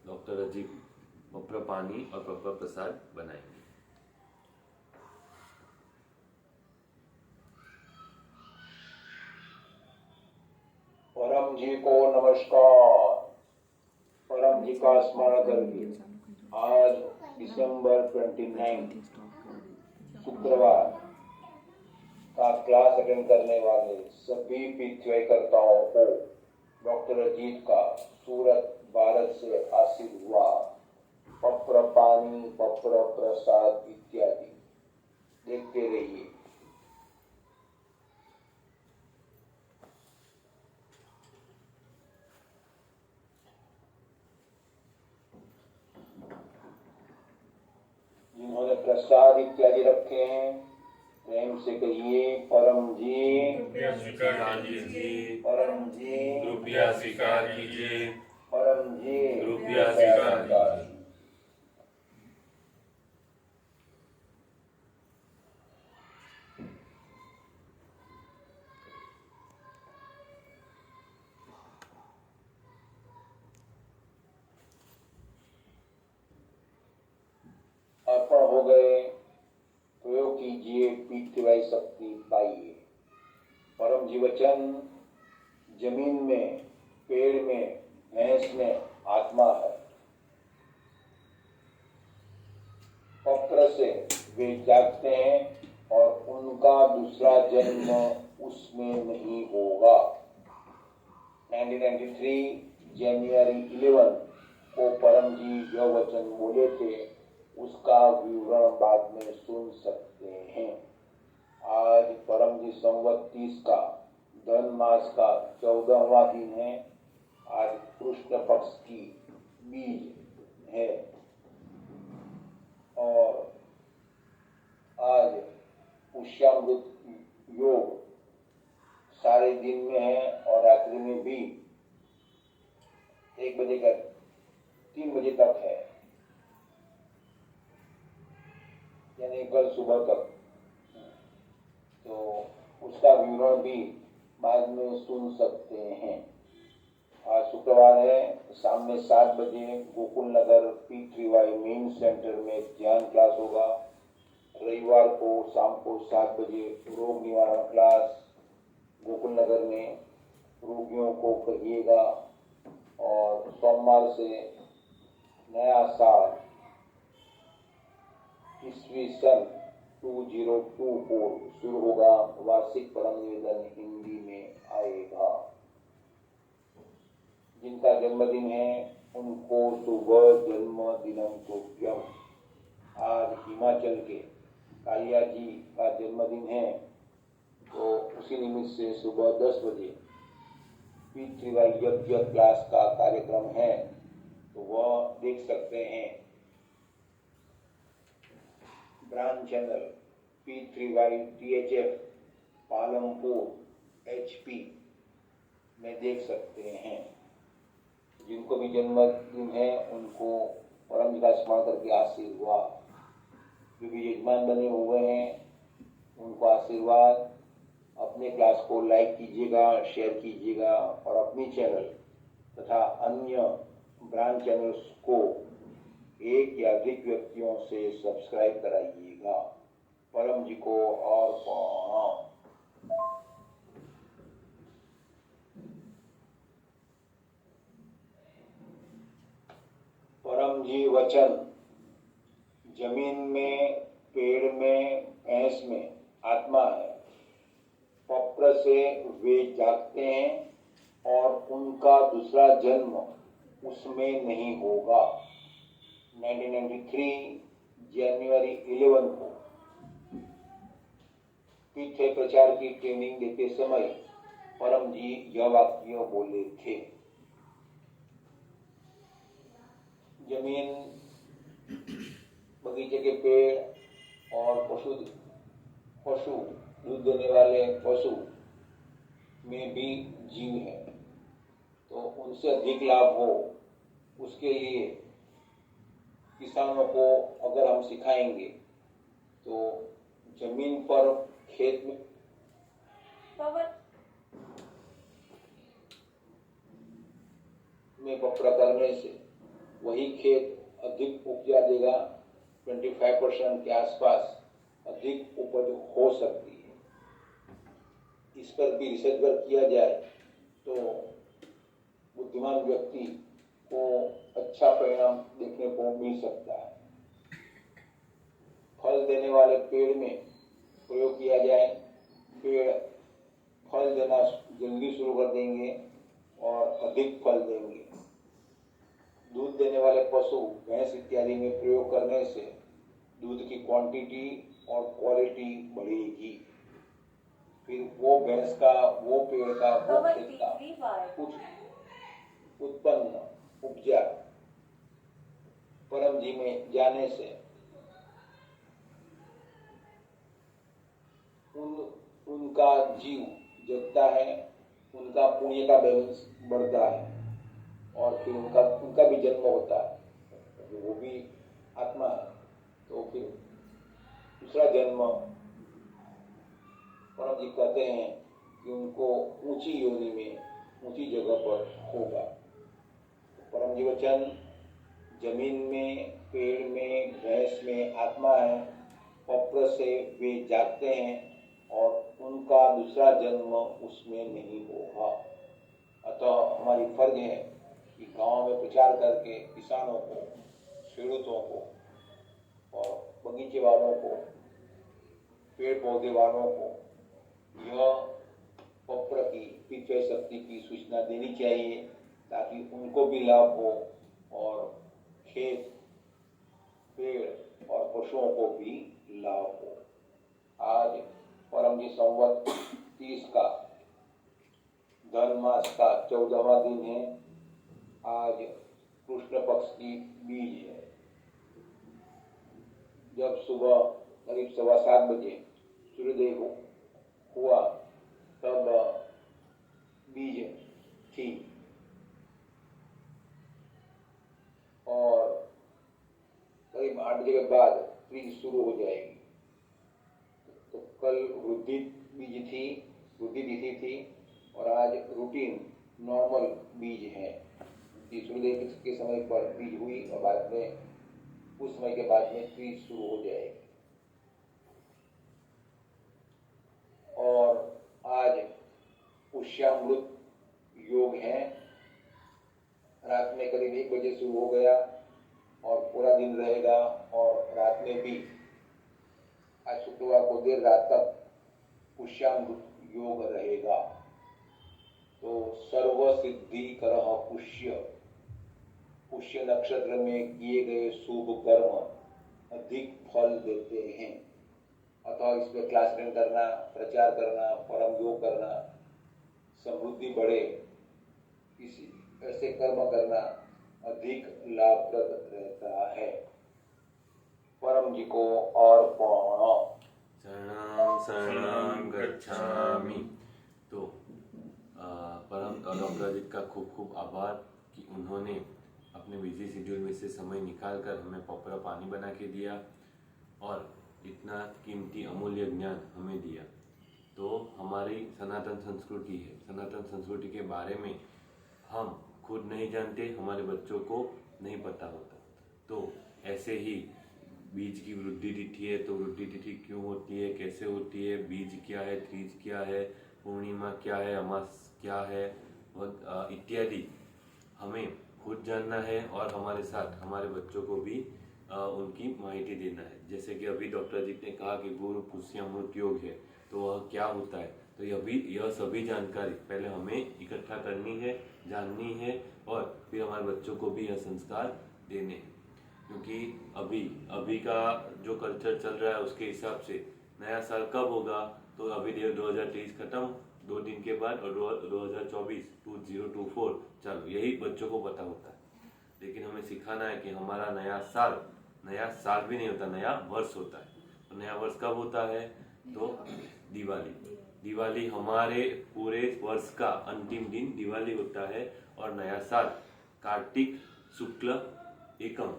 Doctor Ajit पप्र पानी और पप्र प्रसाद बनाएंगे। परम जी को नमस्कार। परम जी का स्मरण करके आज दिसंबर 29 शुक्रवार का क्लास अटेंड करने वाले सभी पीतव्यकर्ताओं को डॉक्टर अजीत का सूरत भारत से आशीर्वाद, पप्र पानी, पप्र प्रसाद इत्यादि देखते रहिए। जिन्होंने प्रसाद इत्यादि रखे हैं प्रेम से कहिए, परम जी कृपया स्वीकार कीजिए। परम जी कृपया स्वीकार कीजिए। परम जी कृपया स्वीकार कीजिए। अर्पण हो गए, प्रयोग कीजिए, पीतवाई शक्ति पाइए। परम जी वचन, जमीन में, पेड़ में, भैंस में आत्मा है। पत्र से वे जागते हैं और उनका दूसरा जन्म उसमें नहीं होगा। 1993 जनवरी 11 को परम जी जो वचन बोले थे उसका विवरण बाद में सुन सकते हैं। आज परम जी संवत 30 का धन मास का 14वां दिन है। आज कृष्ण पक्ष की बीज है और आज पुष्यामृत योग सारे दिन में है और रात्रि में भी 1 बजे का 3 बजे तक है, यानी कल सुबह तक। तो उसका विवरण भी बाद में सुन सकते हैं। आज शुक्रवार है, शाम में 7 बजे गोकुल नगर P3Y मेन सेंटर में ध्यान क्लास होगा। रविवार को शाम को 7 बजे रोग निवारण क्लास गोकुल नगर में, रोगियों को कहिएगा। और सोमवार से नया साल ईस्वी सन 2024 शुरू होगा। वार्षिक परम निवेदन हिंदी में आएगा। जिनका जन्मदिन है उनको शुभ जन्मदिनम तुभ्यम। आज हिमाचल के कालिया जी का जन्मदिन है, तो उसी निमित्त से सुबह 10 बजे P3Y यज्ञ क्लास का कार्यक्रम है, तो वह देख सकते हैं। Branch channel P3Y THF Palampur HP में देख सकते हैं। जिनको भी जन्मदिन है उनको परम जी का स्मरण करके आशीर्वाद। जो भी यजमान बने हुए हैं उनको आशीर्वाद। अपने क्लास को लाइक कीजिएगा, शेयर कीजिएगा और अपनी चैनल तथा अन्य ब्रांच चैनल्स को 1 या अधिक व्यक्तियों से सब्सक्राइब कराइएगा। परम जी को और प्रणाम। परम जी वचन, जमीन में, पेड़ में, भैंस में आत्मा है। पत्र से वे जागते हैं और उनका दूसरा जन्म उसमें नहीं होगा। 1993 जनवरी 11 को पीठे प्रचार की ट्रेनिंग देते समय परम जी यह वाक्य बोले थे। जमीन, बगीचे के पेड़ और पशु दूध देने वाले पशु में भी जीव है, तो उनसे अधिक लाभ हो उसके लिए किसानों को अगर हम सिखाएंगे तो जमीन पर, खेत में पपड़ा करने से वही खेत अधिक उपजा देगा, 25% के आसपास अधिक उपज हो सकती है। इस पर भी रिसर्च वर्क किया जाए तो बुद्धिमान व्यक्ति को अच्छा परिणाम देखने को मिल सकता है। फल देने वाले पेड़ में प्रयोग किया जाए, पेड़ फल देना जल्दी शुरू कर देंगे और अधिक फल देंगे। दूध देने वाले पशु, भैंस इत्यादि में प्रयोग करने से दूध की क्वांटिटी और क्वालिटी बढ़ेगी। फिर वो भैंस का, वो पेड़ का, वो खेत का कुछ उत्पन्न उपजा परम जी में जाने से उनका जीव जगता है, उनका पुण्य का बैलेंस बढ़ता है और फिर उनका भी जन्म होता है। वो भी आत्मा है, तो फिर दूसरा जन्म परम जी कहते हैं कि उनको ऊंची योनि में, ऊंची जगह पर होगा। परम जी वचन जमीन में, पेड़ में, भैंस में आत्मा है, पत्र से वे जागते हैं और उनका दूसरा जन्म उसमें नहीं होगा। अतः हमारी फर्ज है कि गांव में प्रचार करके किसानों को, खेडूतों को और बगीचे वालों को, पेड़ पौधे वालों को यह पत्र की, पिछय शक्ति की सूचना देनी चाहिए ताकि उनको भी लाभ हो और खेत, पेड़ और पशुओं को भी लाभ हो। आज परम जी संवत 30 का धन मास का 14वां दिन है। आज कृष्ण पक्ष की बीज है। जब सुबह करीब 7:15 बजे सूर्योदय हुआ तब बीज थी और करीब 8 बजे के बाद बीज शुरू हो जाएगी। तो कल वृद्धि बीज थी, वृद्धि तिथि थी और आज रूटीन नॉर्मल बीज है। सूर्योदय के समय पर बीज हुई और बाद में उस समय के बाद में बीज शुरू हो जाएगी। और आज पुष्यामृत योग है। रात में करीब 1 बजे शुरू हो गया और पूरा दिन रहेगा और रात में भी आज शुक्रवार को देर रात तक पुष्यामृत योग रहेगा। तो सर्व सिद्धि करह पुष्य, पुष्य नक्षत्र में किए गए शुभ कर्म अधिक फल देते हैं। अतः इस पर क्लास अटेंड करना, प्रचार करना, परम योग करना, समृद्धि बढ़े, इसी ऐसे कर्म करना अधिक लाभप्रद रहता है। परम जी को अर्पण। शरणं शरणं गच्छामि। तो परम डॉक्टर अजीत का खूब खूब आभार कि उन्होंने अपने बिजी शेड्यूल में से समय निकाल कर हमें पॉपुलर पानी बना के दिया और इतना कीमती अमूल्य ज्ञान हमें दिया। तो हमारी सनातन संस्कृति है, सनातन संस्कृति के बारे में हम खुद नहीं जानते, हमारे बच्चों को नहीं पता होता। तो ऐसे ही बीज की वृद्धि तिथि है, तो वृद्धि तिथि क्यों होती है, कैसे होती है, बीज क्या है, तीज क्या है, पूर्णिमा क्या है, अमास क्या है और इत्यादि हमें खुद जानना है और हमारे साथ हमारे बच्चों को भी उनकी माहिती देना है। जैसे कि अभी डॉक्टर जी ने कहा कि गुरु पुष्यामृत योग है, तो वह क्या होता है, तो यह सभी जानकारी पहले हमें इकट्ठा करनी है, जाननी है और फिर हमारे बच्चों को भी यह संस्कार देने हैं। क्योंकि अभी का जो कल्चर चल रहा है उसके हिसाब से नया साल कब होगा, तो अभी 2023 खत्म 2 दिन के बाद और 2024 2024 चालू, यही बच्चों को पता होता है। लेकिन हमें सिखाना है कि हमारा नया साल भी नहीं होता, नया वर्ष होता है। तो नया वर्ष कब होता है, तो दिवाली हमारे पूरे वर्ष का अंतिम दिन दिवाली होता है और नया साल कार्तिक शुक्ल एकम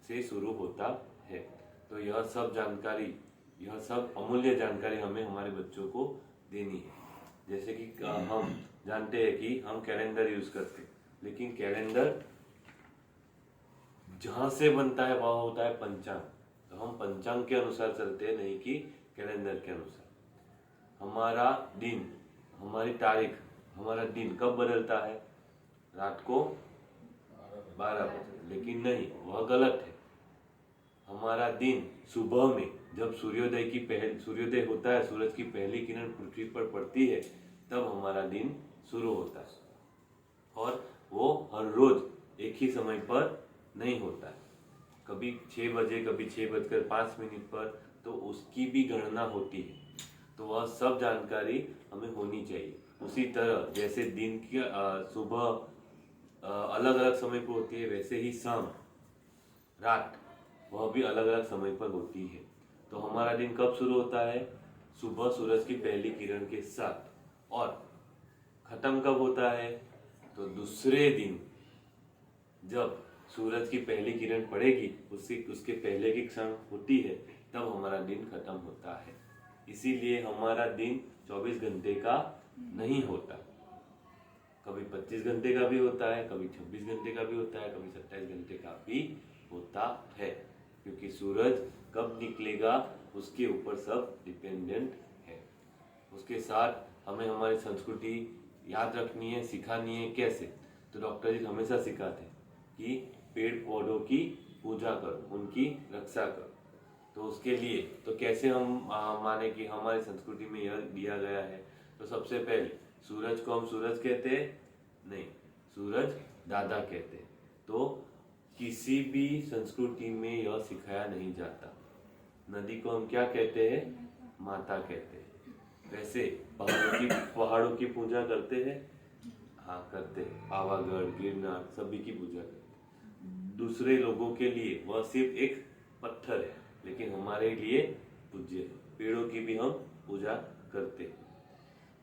से शुरू होता है। तो यह सब अमूल्य जानकारी हमें हमारे बच्चों को देनी है। जैसे कि हम जानते हैं कि हम कैलेंडर यूज करते हैं, लेकिन कैलेंडर जहाँ से बनता है वह होता है पंचांग। तो हम पंचांग के अनुसार चलते हैं, नहीं कि कैलेंडर के अनुसार। हमारा दिन, हमारी तारीख, हमारा दिन कब बदलता है? रात को 12 बजे। लेकिन नहीं, वह गलत है। हमारा दिन सुबह में, जब सूर्योदय होता है, सूरज की पहली किरण पृथ्वी पर पड़ती है, तब हमारा दिन शुरू होता है। और वो हर रोज एक ही समय पर नहीं होता है, कभी 6 बजे, कभी 6:05 पर, तो उसकी भी गणना होती है। तो वह सब जानकारी हमें होनी चाहिए। उसी तरह जैसे दिन की सुबह अलग अलग समय पर होती है, वैसे ही शाम, रात, वह भी अलग अलग समय पर होती है। तो हमारा दिन कब शुरू होता है? सुबह सूरज की पहली किरण के साथ। और खत्म कब होता है? तो दूसरे दिन जब सूरज की पहली किरण पड़ेगी, उसके पहले की क्षण होती है, तब हमारा दिन खत्म होता है। इसीलिए हमारा दिन 24 घंटे का नहीं होता, कभी 25 घंटे का भी होता है, कभी 26 घंटे का भी होता है, कभी 27 घंटे का भी होता है। क्योंकि सूरज कब निकलेगा उसके ऊपर सब डिपेंडेंट है। उसके साथ हमें हमारी संस्कृति याद रखनी है, सिखानी है। कैसे? तो डॉक्टर जी हमेशा सिखाते हैं कि पेड़ पौधों की पूजा करो, उनकी रक्षा करो। तो उसके लिए तो कैसे हम माने कि हमारी संस्कृति में यह दिया गया है? तो सबसे पहले सूरज को हम सूरज कहते हैं? नहीं, सूरज दादा कहते हैं। तो किसी भी संस्कृति में यह सिखाया नहीं जाता। नदी को हम क्या कहते हैं? माता कहते हैं। वैसे पहाड़ों की पूजा करते हैं? हाँ, करते हैं। पावागढ़, गिरनार, सभी की पूजा करते हैं। दूसरे लोगों के लिए वह सिर्फ एक पत्थर है, लेकिन हमारे लिए पूज्य है। पेड़ों की भी हम पूजा करते हैं।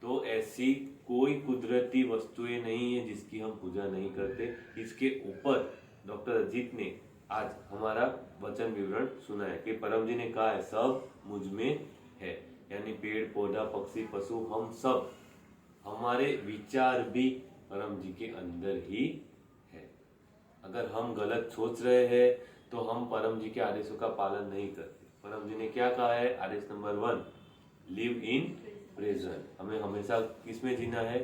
तो ऐसी कोई कुदरती वस्तुएं नहीं है जिसकी हम पूजा नहीं करते। इसके ऊपर डॉक्टर अजीत ने आज हमारा वचन विवरण सुना है कि परम जी ने कहा है सब मुझ में है। यानी पेड़ पौधा, पक्षी, पशु, हम सब, हमारे विचार भी परम जी के अंदर ही है। अगर हम गलत सोच रहे हैं तो हम परम जी के आदेशों का पालन नहीं करते। परम जी ने क्या कहा है? आदेश नंबर 1, लिव इन प्रेजेंट। हमें हमेशा किस में जीना है?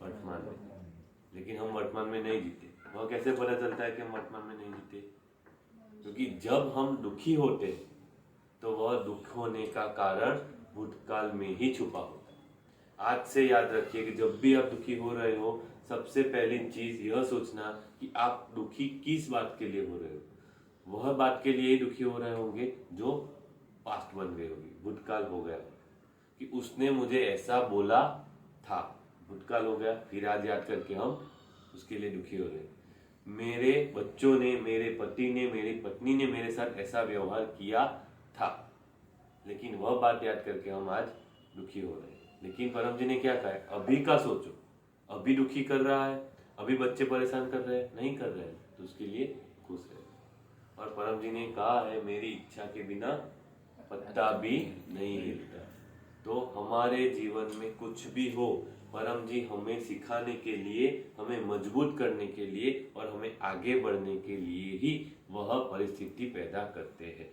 वर्तमान में। लेकिन हम वर्तमान में नहीं जीते। वह कैसे पता चलता है कि हम वर्तमान में नहीं जीते? क्योंकि जब हम दुखी होते हैं तो वह दुख होने का कारण भूतकाल में ही छुपा होता है। आज से याद रखिए कि जब भी आप दुखी हो रहे हो, सबसे पहली चीज यह सोचना कि आप दुखी किस बात के लिए हो रहे हो। वह बात के लिए ही दुखी हो रहे होंगे जो पास्ट बन गई होगी, भूतकाल हो गया कि उसने मुझे ऐसा बोला था, भूतकाल हो गया। फिर आज याद करके हम उसके लिए दुखी हो रहे। मेरे बच्चों ने, मेरे पति ने, मेरी पत्नी ने मेरे साथ ऐसा व्यवहार किया था, लेकिन वह बात याद करके हम आज दुखी हो रहे हैं। लेकिन परम जी ने क्या कहा है? अभी का सोचो। अभी दुखी कर रहा है, अभी बच्चे परेशान कर रहे हैं, नहीं कर रहे हैं, तो उसके लिए खुश रहे। और परम जी ने कहा है मेरी इच्छा के बिना पत्ता भी नहीं हिलता। तो हमारे जीवन में कुछ भी हो, परम जी हमें सिखाने के लिए, हमें मजबूत करने के लिए और हमें आगे बढ़ने के लिए ही वह परिस्थिति पैदा करते हैं।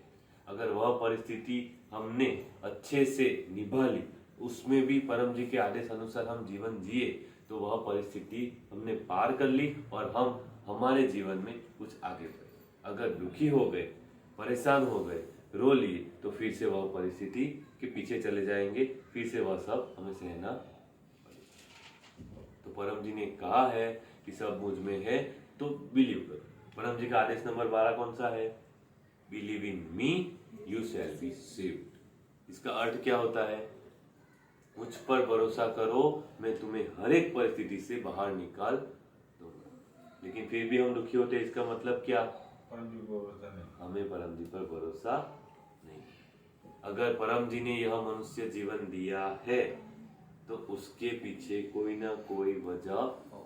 अगर वह परिस्थिति हमने अच्छे से निभा ली, उसमें भी परम जी के आदेश अनुसार हम जीवन जिए, तो वह परिस्थिति हमने पार कर ली और हम हमारे जीवन में कुछ आगे बढ़े। अगर दुखी हो गए, परेशान हो गए, रो लिए, तो फिर से वह परिस्थिति के पीछे चले जाएंगे, फिर से वह सब हमें सहना पड़ेगा। तो परम जी ने कहा है कि सब मुझ में है, तो बिलीव करो। परम जी का आदेश नंबर 12 कौन सा है? Believe in me, you shall be saved. इसका अर्थ क्या होता है? मुझ पर भरोसा करो, मैं तुम्हें हर एक परिस्थिति से बाहर निकाल दूंगा। लेकिन फिर भी हम दुखी होते हैं, इसका मतलब क्या? परम जी को भरोसा नहीं, हमें परम जी पर भरोसा नहीं। अगर परम जी ने यह मनुष्य जीवन दिया है तो उसके पीछे कोई ना कोई वजह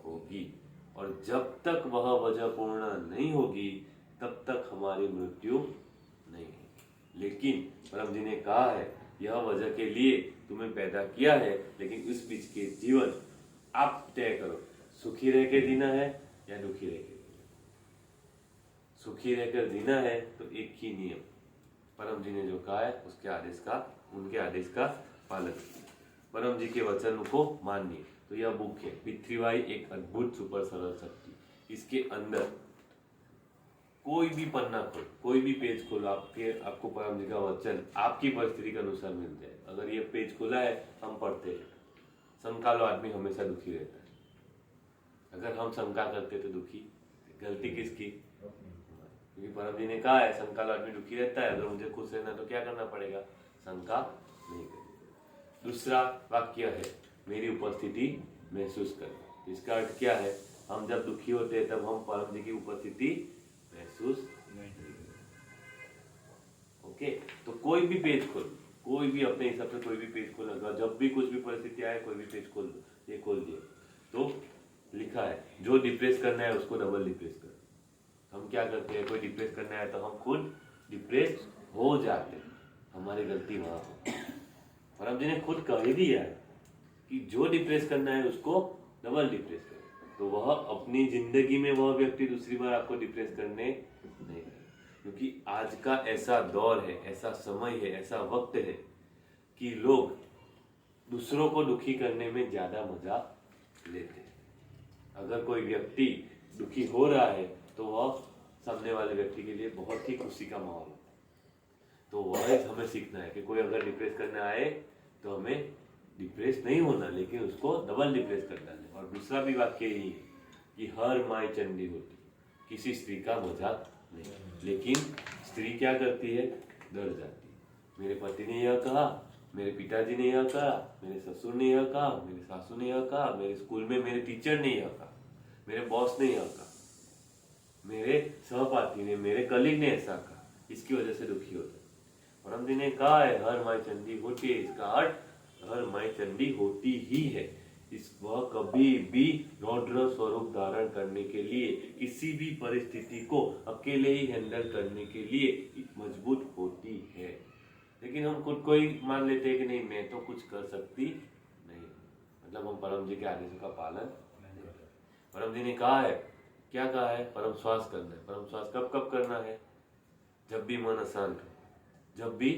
होगी, और जब तक वह वजह पूर्ण नहीं होगी तब तक हमारी मृत्यु नहीं होगी। लेकिन परम जी ने कहा है यह वजह के लिए तुम्हें पैदा किया है, लेकिन इस बीच के जीवन आप तय करो, सुखी रह के जीना है या दुखी रह के। सुखी रहकर जीना है तो एक ही नियम, परम जी ने जो कहा है उसके उनके आदेश का पालन कीजिए, परम जी के वचन को मानिए। तो यह बुक है पितृवाई, एक अद्भुत सुपर सरल शक्ति। इसके अंदर कोई भी पन्ना खोल, कोई भी पेज खोलो, आपको परम जी का वचन आपकी परिस्थिति के अनुसार मिल जाए। अगर ये पेज खुला है, हम पढ़ते हैं, संकालो आदमी हमेशा दुखी रहता है। अगर हम शंका करते तो दुखी, गलती किसकी? क्योंकि परम जी ने कहा है शंकालो आदमी दुखी रहता है। अगर मुझे खुश रहना तो क्या करना पड़ेगा? शंका नहीं करनी। दूसरा वाक्य है मेरी उपस्थिति महसूस करना। इसका अर्थ क्या है? हम जब दुखी होते हैं तब हम परम जी की उपस्थिति महसूस नहीं करते। ओके, तो कोई भी पेज खोल, कोई भी अपने हिसाब से कोई भी पेज खोल, अगर जब भी कुछ भी परिस्थिति आए कोई भी पेज खोल दो। ये खोल दिए तो लिखा है जो डिप्रेस करना है उसको डबल डिप्रेस कर। हम क्या करते हैं? कोई डिप्रेस करना है तो हम खुद डिप्रेस हो जाते हैं। हमारी गलती वहां हो। परम जी ने खुद कह ही दिया है कि जो डिप्रेस करना है उसको डबल डिप्रेस करे। तो वह अपनी जिंदगी में वह व्यक्ति दूसरी बार आपको डिप्रेस करने नहीं करे, क्योंकि आज का ऐसा दौर है, ऐसा समय है, ऐसा वक्त है कि लोग दूसरों को दुखी करने में ज्यादा मजा लेते हैं। अगर कोई व्यक्ति दुखी हो रहा है तो वह सामने वाले व्यक्ति के लिए बहुत ही खुशी का माहौल होता है। तो वह हमें सीखना है कि कोई अगर डिप्रेस करने आए तो हमें डिप्रेस नहीं होना, लेकिन उसको डबल डिप्रेस कर डालना। और दूसरा भी वाक्य यही है कि हर माई चंडी होती, किसी स्त्री का मजाक नहीं। लेकिन स्त्री क्या करती है? डर जाती है। मेरे पति ने यह कहा, मेरे पिताजी ने यह कहा, मेरे ससुर ने यह कहा, मेरे सासू ने यह कहा, मेरे स्कूल में मेरे टीचर ने यह कहा, मेरे बॉस ने यह कहा, मेरे सहपाठी ने, मेरे कलीग ने ऐसा कहा। इसकी वजह से दुखी होता है। परम जी ने कहा है हर माई चंडी होती है। इसका अर्थ हर माई चंडी होती ही है। वह कभी भी रौद्र स्वरूप धारण करने के लिए, किसी भी परिस्थिति को अकेले ही हैंडल करने के लिए मजबूत होती है। लेकिन हम खुद को ही मान लेते हैं कि नहीं, मैं तो कुछ कर सकती नहीं। मतलब हम परम जी के आदेशों का पालन नहीं करते। परम जी ने कहा है, क्या कहा है? परम श्वास करना है। परम श्वास कब कब करना है? जब भी मन अशांत हो, जब भी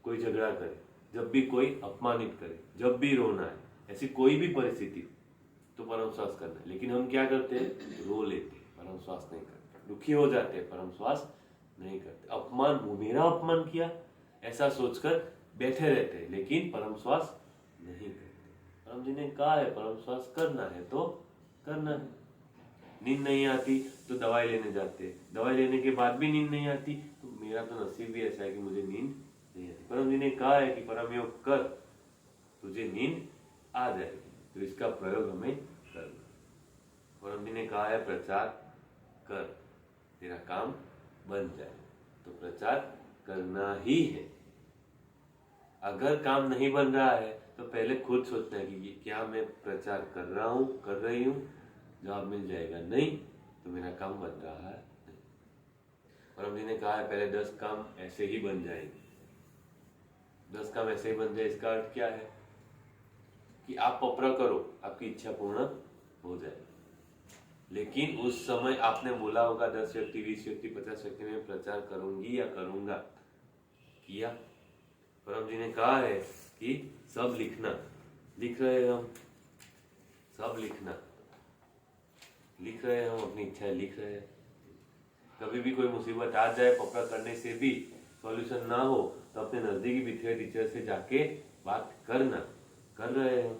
कोई झगड़ा करे, जब भी कोई अपमानित करे, जब भी रोना है, ऐसी कोई भी परिस्थिति तो परम श्वास करना है। लेकिन हम क्या करते हैं? रो लेते हैं, परम श्वास नहीं करते। दुखी हो जाते हैं, परम श्वास नहीं करते। मेरा अपमान किया ऐसा सोचकर बैठे रहते हैं, लेकिन परम श्वास नहीं करते। परम जी ने कहा है परम श्वास करना है तो करना है। नींद नहीं आती तो दवाई लेने जाते हैं, दवाई लेने के बाद भी नींद नहीं आती तो मेरा तो नसीब भी ऐसा है कि मुझे नींद नहीं आती। परम जी ने कहा है कि परम योग कर, तुझे नींद आ जाएगी। तो इसका प्रयोग हमें करना। परम जी ने कहा है प्रचार कर, तेरा काम बन जाए। तो प्रचार करना ही है। अगर काम नहीं बन रहा है तो पहले खुद सोचना है कि क्या मैं प्रचार कर रहा हूँ, कर रही हूँ। जवाब मिल जाएगा नहीं, तो मेरा काम बन रहा है नहीं। परम जी ने कहा है पहले 10 काम ऐसे ही बन जाएंगे। 10 काम ऐसे ही बन जाए, इसका अर्थ क्या है? कि आप पपरा करो, आपकी इच्छा पूर्ण हो जाए। लेकिन उस समय आपने बोला होगा 10 व्यक्ति, 20 व्यक्ति, 50 व्यक्ति में प्रचार करूंगी या करूंगा, किया? परम जी ने कहा है कि सब लिखना, लिख रहे हैं हम, सब लिखना, लिख रहे हैं हम, अपनी इच्छाएं लिख रहे हैं। कभी भी कोई मुसीबत आ जाए, पकड़ा करने से भी सॉल्यूशन ना हो तो अपने नजदीकी बिछड़े टीचर से जाके बात करना, कर रहे हैं।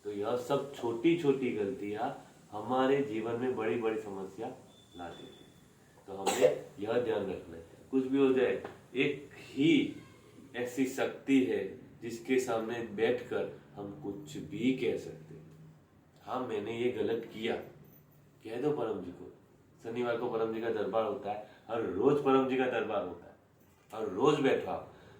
तो यह सब छोटी छोटी गलतियां हमारे जीवन में बड़ी बड़ी समस्या ला देती है। तो हमें यह ध्यान रखना है, कुछ भी हो जाए, एक ही ऐसी शक्ति है जिसके सामने बैठकर हम कुछ भी कह सकते हैं। हाँ, मैंने ये गलत किया, कह दो परम जी को। शनिवार को परम जी का दरबार होता है, हर रोज परम जी का दरबार होता है। हर रोज बैठा,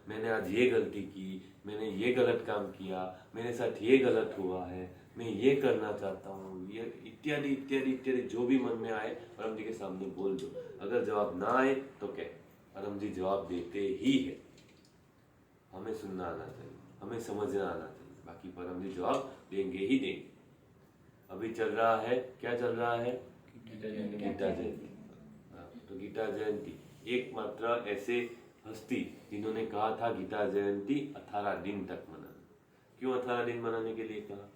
मैंने आज ये गलती की, मैंने ये गलत काम किया, मेरे साथ ये गलत हुआ है, मैं ये करना चाहता हूँ, ये इत्यादि इत्यादि इत्यादि जो भी मन में आए परम जी के सामने बोल दो। अगर जवाब ना आए तो क्या, परम जी जवाब देते ही है। हमें सुनना आना चाहिए, हमें समझना आना चाहिए, बाकी परम जी जवाब देंगे ही देंगे। अभी चल रहा है, क्या चल रहा है? गीता जयंती। हाँ, तो गीता जयंती एकमात्र ऐसे हस्ती जिन्होंने कहा था गीता जयंती 18 दिन तक मनाना। क्यों 18 दिन मनाने के लिए कहा?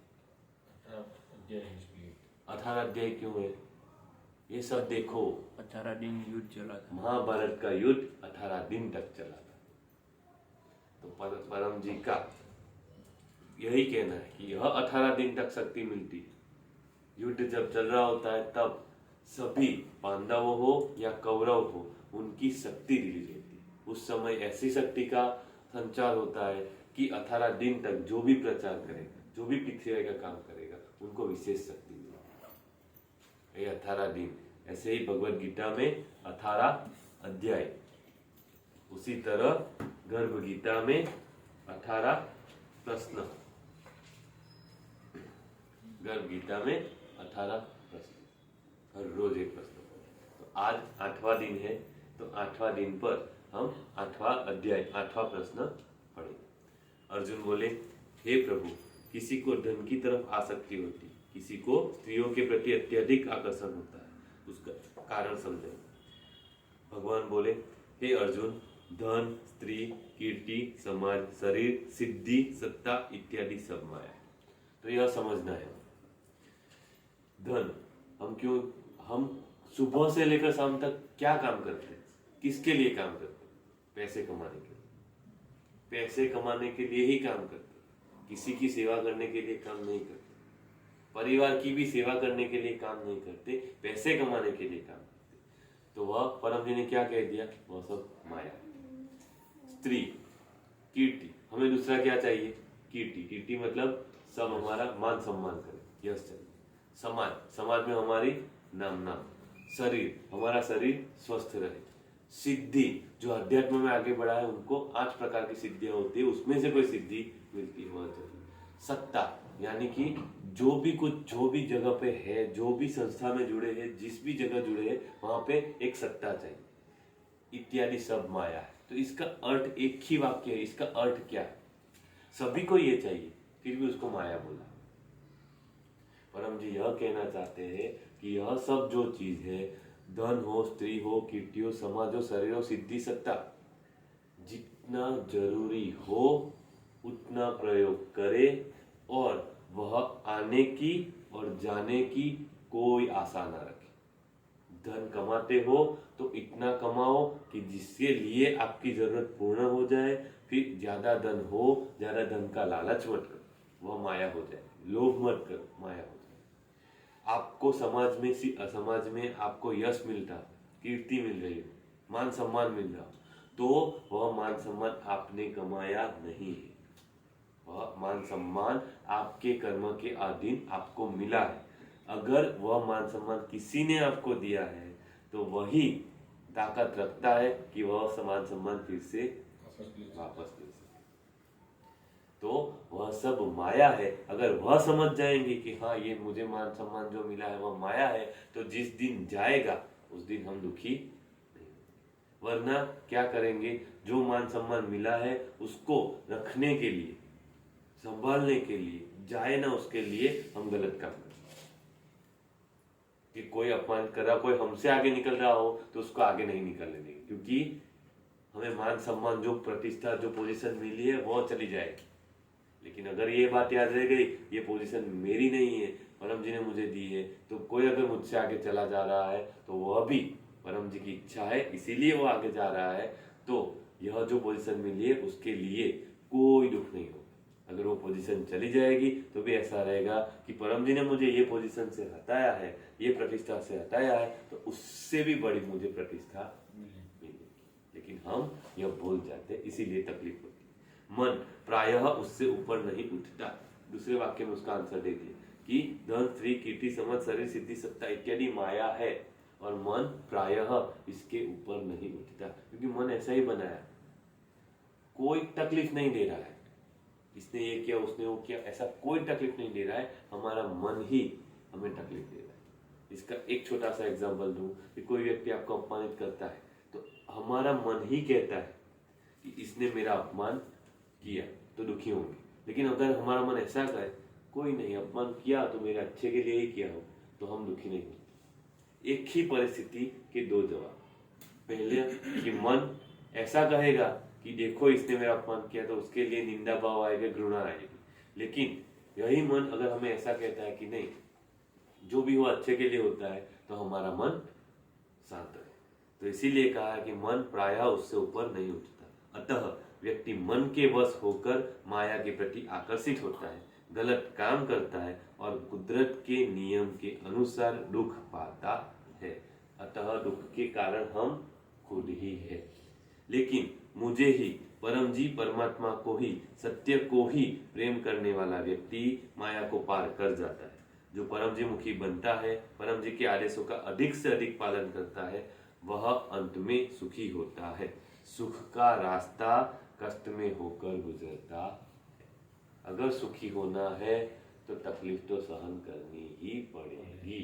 18 अध्याय क्यों है? ये सब देखो, 18 दिन युद्ध चला था। महाभारत का युद्ध 18 दिन तक चला था। तो परम जी का यही कहना है कि यह 18 दिन तक शक्ति मिलती है। युद्ध जब चल रहा होता है तब सभी पांडव हो या कौरव हो, उनकी शक्ति रिलीज होती है। उस समय ऐसी शक्ति का संचार होता है कि 18 दिन तक जो भी प्रचार करेगा, जो भी पृथ्वी का काम करेगा, उनको विशेष शक्ति मिलेगी। ये 18 दिन, ऐसे ही भगवद गीता में 18 अध्याय, उसी तरह गर्भ गीता में 18 प्रश्न, गर्भ गीता में 18 प्रश्न, हर रोज एक प्रश्न। तो आज 8वां दिन है, तो 8वां दिन पर हम 8वां अध्याय 8वां प्रश्न पढ़ेंगे। अर्जुन बोले, हे प्रभु, किसी को धन की तरफ आसक्ति होती, किसी को स्त्रियों के प्रति अत्यधिक आकर्षण होता है, उसका कारण समझो। भगवान बोले, हे अर्जुन, धन, स्त्री, कीर्ति, समाज, शरीर, सिद्धि, सत्ता इत्यादि सब माया है। तो यह समझना है, धन हम सुबह से लेकर शाम तक क्या काम करते हैं, किसके लिए काम करते हैं? पैसे कमाने के लिए। पैसे कमाने के लिए ही काम करते हैं, किसी की सेवा करने के लिए काम नहीं करते, परिवार की भी सेवा करने के लिए काम नहीं करते, पैसे कमाने के लिए काम करते। तो वह परम जी ने क्या कह दिया? वह सब माया। स्त्री, कीर्ति, हमें दूसरा क्या चाहिए? कीर्ति। कीर्ति मतलब सब हमारा मान सम्मान करे, यश चाहिए। समाज में हमारी नाम। शरीर, हमारा शरीर स्वस्थ रहे। सिद्धि, जो अध्यात्म में आगे बढ़ा है उनको 8 प्रकार की सिद्धियां होती है, उसमें से कोई सिद्धि मिलती है, वह चाहिए। सत्ता, यानी कि जो भी जगह पे है, जो भी संस्था में जुड़े हैं, जिस भी जगह जुड़े हैं, वहां पे एक सत्ता चाहिए। इत्यादि सब माया है। तो इसका अर्थ एक ही वाक्य है, इसका अर्थ क्या है? सभी को ये चाहिए, फिर भी उसको माया बोला। परम जी यह कहना चाहते हैं कि यह सब जो चीज है, धन हो, स्त्री हो, कीर्ति हो, समाज हो, शरीर हो, सिद्धि, सत्ता, जितना जरूरी हो उतना प्रयोग करे और वह आने की और जाने की कोई आशा ना रखे। धन कमाते हो तो इतना कमाओ कि जिसके लिए आपकी जरूरत पूर्ण हो जाए, फिर ज्यादा धन हो, ज्यादा धन का लालच मत करो, वह माया हो जाए। लोभ मत करो, माया हो जाए। आपको समाज में आपको यश मिलता, कीर्ति मिल रही हो, मान सम्मान मिल रहा, तो वह मान सम्मान आपने कमाया नहीं है, वह मान सम्मान आपके कर्म के अधीन आपको मिला है। अगर वह मान सम्मान किसी ने आपको दिया है तो वही ताकत रखता है कि वह मान सम्मान फिर से वापस दे सके। तो वह सब माया है। अगर वह समझ जाएंगे कि हाँ, ये मुझे मान सम्मान जो मिला है वह माया है, तो जिस दिन जाएगा उस दिन हम दुखी नहीं। वरना क्या करेंगे? जो मान सम्मान मिला है उसको रखने के लिए, संभालने के लिए, जाए ना उसके लिए हम गलत काम करें। कि कोई अपमान कर रहा, कोई हमसे आगे निकल रहा हो तो उसको आगे नहीं निकलने देंगे, क्योंकि हमें मान सम्मान, जो प्रतिष्ठा, जो पोजीशन मिली है वो चली जाएगी। लेकिन अगर ये बात याद रह गई, ये पोजीशन मेरी नहीं है, परम जी ने मुझे दी है, तो कोई अगर मुझसे आगे चला जा रहा है तो वह भी परम जी की इच्छा है, इसीलिए वो आगे जा रहा है। तो यह जो पोजीशन मिली है उसके लिए कोई दुख नहीं होगा। अगर वो पोजीशन चली जाएगी तो भी ऐसा रहेगा कि परम जी ने मुझे ये पोजीशन से हटाया है, ये प्रतिष्ठा से हटाया है, तो उससे भी बड़ी मुझे प्रतिष्ठा मिलेगी। लेकिन हम यह भूल जाते, इसीलिए तकलीफ होती है। मन प्रायः उससे ऊपर नहीं उठता। दूसरे वाक्य में उसका आंसर दे दिया कि धन, स्त्री, कीर्ति, समझ, शरीर, सिद्धि, सत्ता इत्यादि माया है और मन प्रायः इसके ऊपर नहीं उठता, क्योंकि मन ऐसा ही बनाया, कोई तकलीफ नहीं दे रहा है। इसने ये किया, उसने वो किया, ऐसा कोई तकलीफ नहीं दे रहा है, हमारा मन ही हमें तकलीफ दे रहा है। इसका एक छोटा सा एग्जांपल दूं कि कोई व्यक्ति आपको अपमानित करता है तो हमारा मन ही कहता है कि इसने मेरा अपमान किया, तो दुखी होंगे। लेकिन अगर हमारा मन ऐसा कहे, कोई नहीं, अपमान किया तो मेरे अच्छे के लिए ही किया हो, तो हम दुखी नहीं होंगे। एक ही परिस्थिति के दो जवाब। पहले कि मन ऐसा कहेगा कि देखो इसने मेरा अपमान किया, तो उसके लिए निंदा भाव आएगा, घृणा आएगी। लेकिन यही मन अगर हमें ऐसा कहता है कि नहीं, जो भी हो अच्छे के लिए होता है, तो हमारा मन शांत है। तो इसीलिए कहा है कि मन प्रायः उससे ऊपर नहीं उठता। अतः व्यक्ति मन के वश होकर माया के प्रति आकर्षित होता है, गलत काम करता है और कुदरत के नियम के अनुसार दुख पाता है। अतः दुख के कारण हम खुद ही है। लेकिन मुझे ही, परम जी परमात्मा को ही, सत्य को ही प्रेम करने वाला व्यक्ति माया को पार कर जाता है। जो परम जी मुखी बनता है, परम जी के आदेशों का अधिक से अधिक पालन करता है, वह अंत में सुखी होता है। सुख का रास्ता कष्ट में होकर गुजरता है। अगर सुखी होना है तो तकलीफ तो सहन करनी ही पड़ेगी।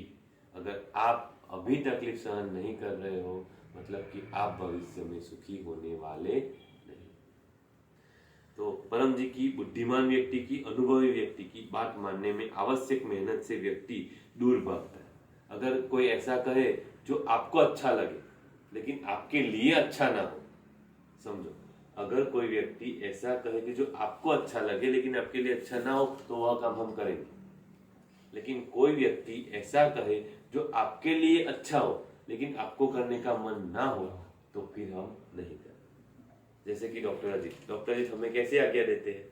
अगर आप अभी तकलीफ सहन नहीं कर रहे हो, मतलब कि आप भविष्य में सुखी होने वाले नहीं। तो परम जी की, बुद्धिमान व्यक्ति की, अनुभवी व्यक्ति की बात मानने में आवश्यक मेहनत से व्यक्ति दूर भागता है। अगर कोई ऐसा कहे जो आपको अच्छा लगे लेकिन आपके लिए अच्छा ना हो, समझो, अगर कोई व्यक्ति ऐसा कहे कि जो आपको अच्छा लगे लेकिन आपके लिए अच्छा ना हो, तो वह काम हम करेंगे। लेकिन कोई व्यक्ति ऐसा कहे जो आपके लिए अच्छा हो लेकिन आपको करने का मन ना हो, तो फिर हम नहीं करें। जैसे कि डॉक्टर अजीत हमें कैसे आज्ञा देते हैं?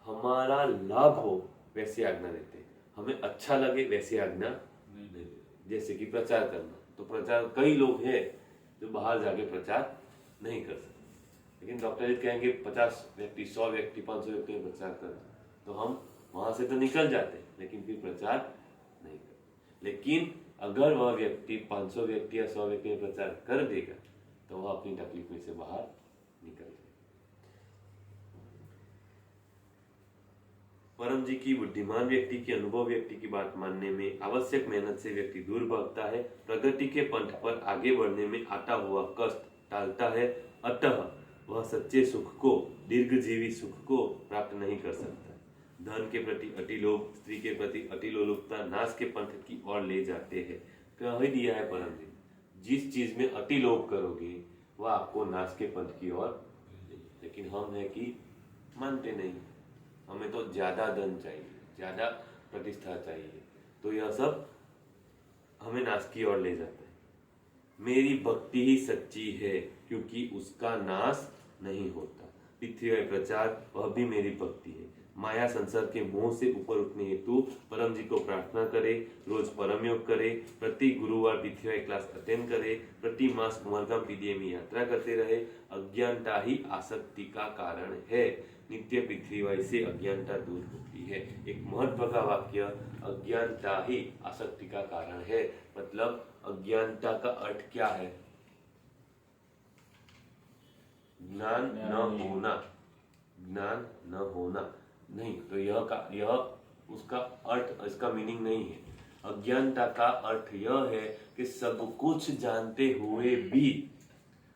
हमारा लाभ हो वैसे आज्ञा देते हैं, हमें अच्छा लगे वैसे आज्ञा नहीं देते। जैसे कि प्रचार करना, तो प्रचार, कई लोग हैं जो बाहर जाके प्रचार नहीं कर सकते, लेकिन डॉक्टर अजीत कहेंगे 50 व्यक्ति, 100 व्यक्ति, 500 व्यक्ति में प्रचार कर, तो हम वहां से तो निकल जाते हैं, लेकिन फिर प्रचार नहीं करते। लेकिन अगर वह व्यक्ति 500 व्यक्ति या 100 व्यक्ति में प्रचार कर देगा, तो वह अपनी तकलीफ में से बाहर निकल जाएगा। परम जी की, बुद्धिमान व्यक्ति की, अनुभव व्यक्ति की बात मानने में आवश्यक मेहनत से व्यक्ति दूर भागता है, प्रगति के पंथ पर आगे बढ़ने में आता हुआ कष्ट टालता है। अतः वह सच्चे सुख को, दीर्घजीवी सुख को प्राप्त नहीं कर सकता। धन के प्रति अति लोभ, स्त्री के प्रति अति लोलुपता नाश के पंथ की ओर ले जाते हैं। कह ही दिया है परम जी, जिस चीज में अति लोभ करोगे वह आपको नाश के पंथ की ओर। लेकिन हम है कि मानते नहीं, हमें तो ज्यादा धन चाहिए, ज्यादा प्रतिष्ठा चाहिए, तो यह सब हमें नाश की ओर ले जाता है। मेरी भक्ति ही सच्ची है क्योंकि उसका नाश नहीं होता। पृथ्वी का प्रचार, वह भी मेरी भक्ति है। माया संसार के मोह से ऊपर उठने हेतु परम जी को प्रार्थना करे, रोज परम योग करे, प्रति गुरुवार पृथ्वी क्लास अटेंड करे, प्रति मास उमरगाम पीडीए में यात्रा करते रहे। अज्ञानता ही आसक्ति का कारण है, नित्य पृथ्वी से अज्ञानता दूर होती है। एक महत्व का वाक्य, अज्ञानता ही आसक्ति का कारण है। मतलब अज्ञानता का अर्थ क्या है? ज्ञान न होना, ज्ञान न होना नहीं, तो यह उसका अर्थ, इसका मीनिंग नहीं है। अज्ञानता का अर्थ यह है कि सब कुछ जानते हुए भी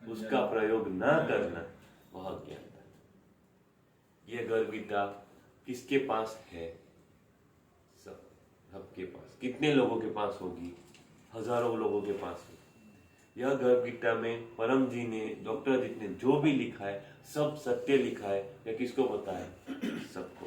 उसका प्रयोग न करना, वह अज्ञानता है। यह गर्भिता किसके पास है? सबके पास। कितने लोगों के पास होगी? हजारों लोगों के पास होगी। यह गर्भ गीता में परम जी ने, डॉक्टर अजीत ने जो भी लिखा है सब सत्य लिखा है। या किसको पता है? सबको।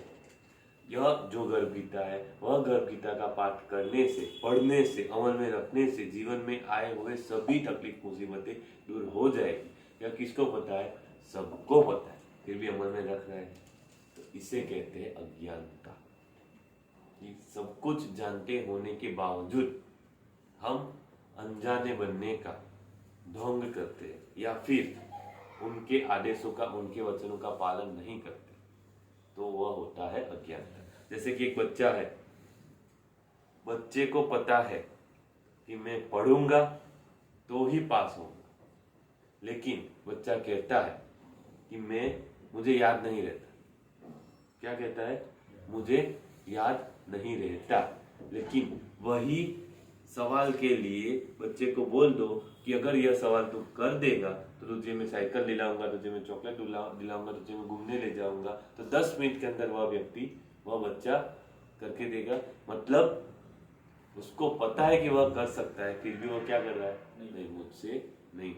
यह जो गर्भ गीता है, वह गर्भ गीता का पाठ करने से, पढ़ने से, अमल में रखने से जीवन में आए हुए सभी तकलीफ मुसीबतें दूर हो जाएगी। यह किसको पता है? सबको पता है, फिर भी अमल में रख रहे हैं, तो इसे कहते हैं अज्ञानता। कि सब कुछ जानते होने के बावजूद हम अनजाने बनने का ढोंग करते हैं, या फिर उनके आदेशों का, उनके वचनों का पालन नहीं करते, तो वह होता है अज्ञानता। जैसे कि एक बच्चा है, बच्चे को पता है कि मैं पढ़ूंगा तो ही पास होऊंगा, लेकिन बच्चा कहता है कि मुझे याद नहीं रहता। क्या कहता है? मुझे याद नहीं रहता। लेकिन वही सवाल के लिए बच्चे को बोल दो कि अगर यह सवाल तू कर देगा तो तुझे मैं साइकिल दिलाऊंगा, तुझे मैं चॉकलेट दिलाऊंगा, तुझे मैं घूमने ले जाऊंगा, तो 10 मिनट के अंदर वह व्यक्ति, वह बच्चा करके देगा। मतलब उसको पता है कि वह कर सकता है, फिर भी वो क्या कर रहा है, नहीं मुझसे नहीं।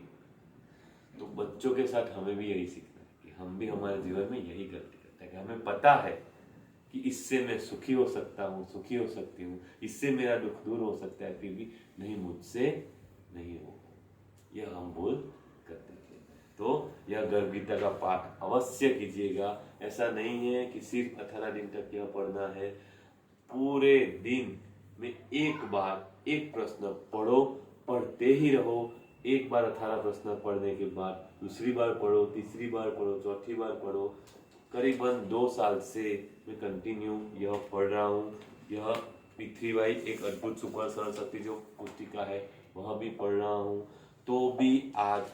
तो बच्चों के साथ हमें भी यही सीखना है कि हम भी हमारे जीवन में यही गलती करते हैं कि हमें पता है कि इससे मैं सुखी हो सकता हूँ, सुखी हो सकती हूँ, इससे मेरा दुख दूर हो सकता है, फिर भी नहीं मुझसे नहीं हो, यह हम भूल करते थे। तो यह गर्भगीता का पाठ अवश्य कीजिएगा। ऐसा नहीं है कि सिर्फ 18 दिन तक यह पढ़ना है, पूरे दिन में एक बार एक प्रश्न पढ़ो, पढ़ते ही रहो। एक बार 18 प्रश्न पढ़ने के बाद दूसरी बार पढ़ो, तीसरी बार पढ़ो, चौथी बार पढ़ो। करीबन 2 साल से मैं कंटिन्यू यह पढ़ रहा हूँ। यह पृथ्वीबाई एक अद्भुत सुपर सरल शक्ति जो पुस्तिका है वह भी पढ़ रहा हूँ। तो भी आज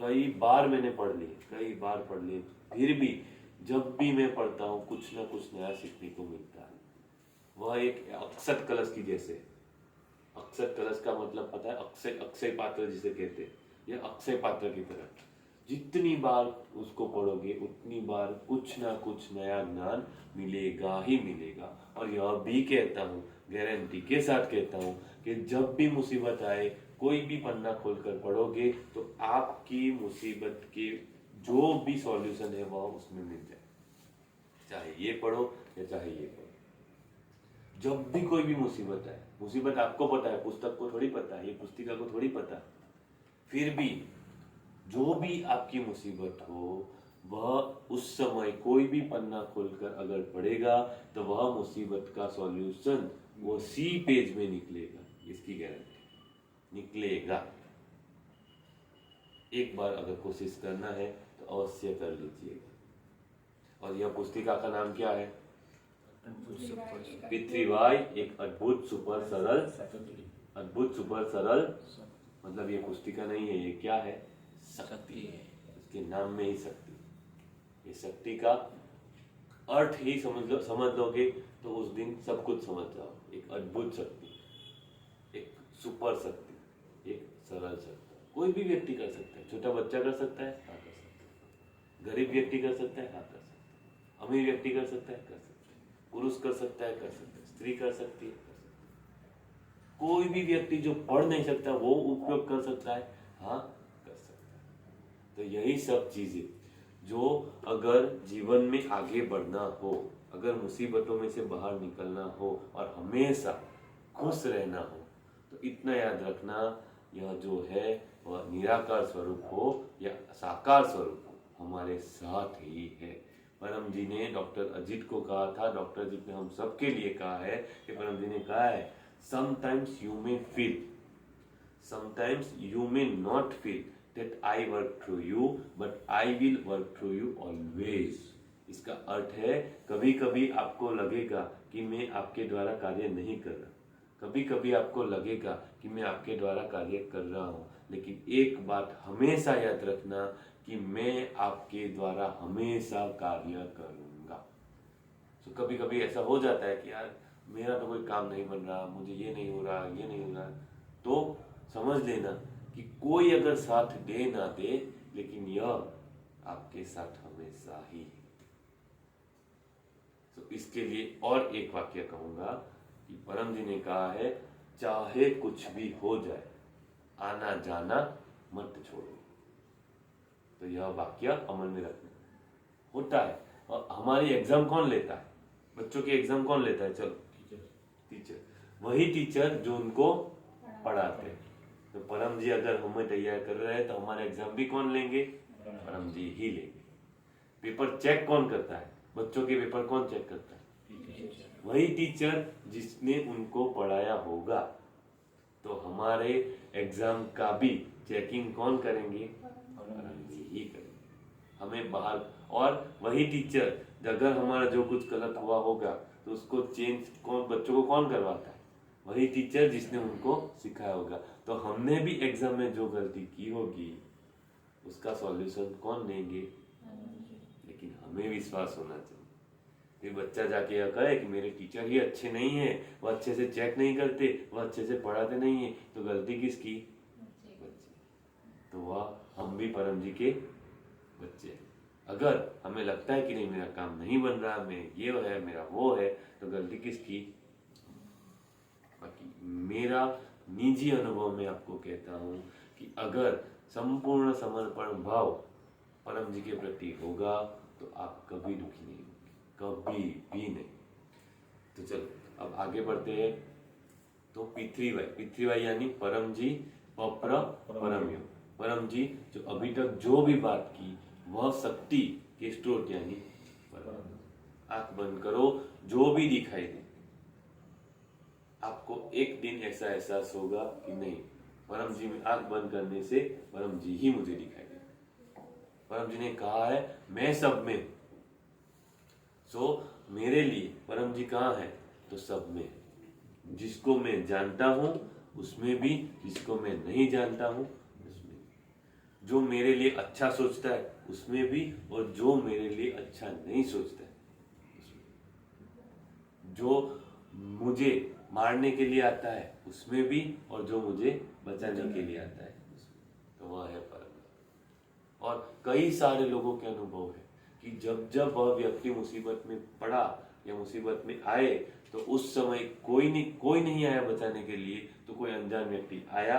कई बार मैंने पढ़ ली, कई बार पढ़ ली, फिर भी जब भी मैं पढ़ता हूँ कुछ ना कुछ नया सीखने को मिलता है। वह एक अक्षत कलश की जैसे, अक्षत कलश का मतलब पता है, अक्षय, अक्षय पात्र जिसे कहते हैं, यह अक्षय पात्र की तरह जितनी बार उसको पढ़ोगे उतनी बार कुछ ना कुछ नया ज्ञान मिलेगा ही मिलेगा। और यह भी कहता हूँ, गारंटी के साथ कहता हूँ कि जब भी मुसीबत आए कोई भी पन्ना खोलकर पढ़ोगे तो आपकी मुसीबत के जो भी सॉल्यूशन है वह उसमें मिल जाए। चाहे ये पढ़ो या चाहे ये पढ़ो, जब भी कोई भी मुसीबत आए, मुसीबत आपको पता है, पुस्तक को थोड़ी पता है, ये पुस्तिका को थोड़ी पता है, फिर भी जो भी आपकी मुसीबत हो वह उस समय कोई भी पन्ना खोलकर अगर पढ़ेगा तो वह मुसीबत का सॉल्यूशन उसी पेज में निकलेगा, इसकी गारंटी निकलेगा। एक बार अगर कोशिश करना है तो अवश्य कर लीजिएगा। और यह पुस्तिका का नाम क्या है? पृथ्वीबाई एक अद्भुत सुपर सरल, अद्भुत सुपर सरल, मतलब ये पुस्तिका नहीं है, ये क्या है? शक्ति है। इसके नाम में ही शक्ति, ये शक्ति का अर्थ ही समझ लोगे तो उस दिन सब कुछ समझ जाओ। एक अद्भुत शक्ति, एक सुपर शक्ति, एक सरल शक्ति। कोई भी व्यक्ति कर सकता है, छोटा बच्चा कर सकता है, हाँ कर सकता है, गरीब व्यक्ति कर सकता है, हाँ कर सकता है, अमीर व्यक्ति कर सकता है, कर सकता है, पुरुष कर सकता है, कर सकता है, स्त्री कर सकती है, कर सकती है। कोई भी व्यक्ति जो पढ़ नहीं सकता वो उपयोग कर सकता है, हाँ कर सकता है। तो यही सब चीजें जो अगर जीवन में आगे बढ़ना हो, अगर मुसीबतों में से बाहर निकलना हो और हमेशा खुश रहना हो, तो इतना याद रखना, यह जो है वह निराकार स्वरूप हो या साकार स्वरूप हो, हमारे साथ ही है। परम जी ने डॉक्टर अजीत को कहा था, डॉक्टर अजीत ने हम सबके लिए कहा है कि परम जी ने कहा है, sometimes you may feel, sometimes you may not feel that I work through you, but I will work through you always। इसका अर्थ है कभी कभी आपको लगेगा कि मैं आपके द्वारा कार्य नहीं कर रहा, कभी कभी आपको लगेगा कि मैं आपके द्वारा कार्य कर रहा हूँ, लेकिन एक बात हमेशा याद रखना कि मैं आपके द्वारा हमेशा कार्य करूँगा। तो कभी कभी ऐसा हो जाता है कि यार मेरा तो कोई काम नहीं बन रहा, मुझे ये नहीं हो रहा, ये नहीं हो रहा, तो समझ लेना कि कोई अगर साथ दे ना दे, लेकिन यह आपके साथ हमेशा ही है। तो इसके लिए और एक वाक्य कहूंगा कि परम जी ने कहा है, चाहे कुछ भी हो जाए आना जाना मत छोड़ो। तो यह वाक्य अमल में रखना होता है। और हमारी एग्जाम कौन लेता है? बच्चों की एग्जाम कौन लेता है? चलो टीचर, वही टीचर जो उनको पढ़ाते हैं। तो परम जी अगर हमें तैयार कर रहे हैं तो हमारे एग्जाम भी कौन लेंगे? परम जी ही लेंगे। पेपर चेक कौन करता है? बच्चों के पेपर कौन चेक करता है? वही टीचर जिसने उनको पढ़ाया होगा। तो हमारे एग्जाम का भी चेकिंग कौन करेंगे? परम जी ही करेंगे। हमें बाहर, और वही टीचर अगर हमारा जो कुछ गलत हुआ होगा तो उसको चेंज कौन, बच्चों को कौन करवाता है? वही टीचर जिसने उनको सिखाया होगा। तो हमने भी एग्जाम में जो गलती की होगी उसका सॉल्यूशन कौन देंगे? लेकिन हमें विश्वास होना चाहिए। फिर बच्चा जाके यह कहे कि मेरे टीचर ही अच्छे नहीं है, वह अच्छे से चेक नहीं करते, वह अच्छे से पढ़ाते नहीं है, तो गलती किसकी? बच्चे। तो वह हम भी परम जी के बच्चे हैं। अगर हमें लगता है कि नहीं मेरा काम नहीं बन रहा, मैं ये है, मेरा वो है, तो गलती किसकी? बाकी मेरा निजी अनुभव में आपको कहता हूँ कि अगर संपूर्ण समर्पण भाव परम जी के प्रति होगा तो आप कभी दुखी नहीं होंगे, कभी भी नहीं। तो चलो अब आगे बढ़ते हैं। तो पितृवाई यानी परम जी पप्र परम योग। परम जी जो अभी तक जो भी बात की वह शक्ति के स्रोत यानी परम। आंख बंद करो, जो भी दिखाई दे आपको एक दिन ऐसा एहसास होगा कि नहीं, परम जी में आंख बंद करने से परम जी ही मुझे दिखाई दे। परम जी ने कहा है मैं सब में हूं। सो मेरे लिए परम जी कहाँ है? तो सब में। जिसको मैं जानता हूं उसमें भी, जिसको मैं नहीं जानता हूं उसमें भी। जो मेरे लिए अच्छा सोचता है उसमें भी, और जो मेरे लिए अच्छा नहीं सोचता है उसमें। जो मुझे मारने के लिए आता है उसमें भी, और जो मुझे बचाने के लिए आता है उसमें। तो वह है परम। और कई सारे लोगों के अनुभव है कि जब जब वह व्यक्ति मुसीबत में पड़ा या मुसीबत में आए तो उस समय कोई नहीं आया बचाने के लिए, तो कोई अनजान व्यक्ति आया,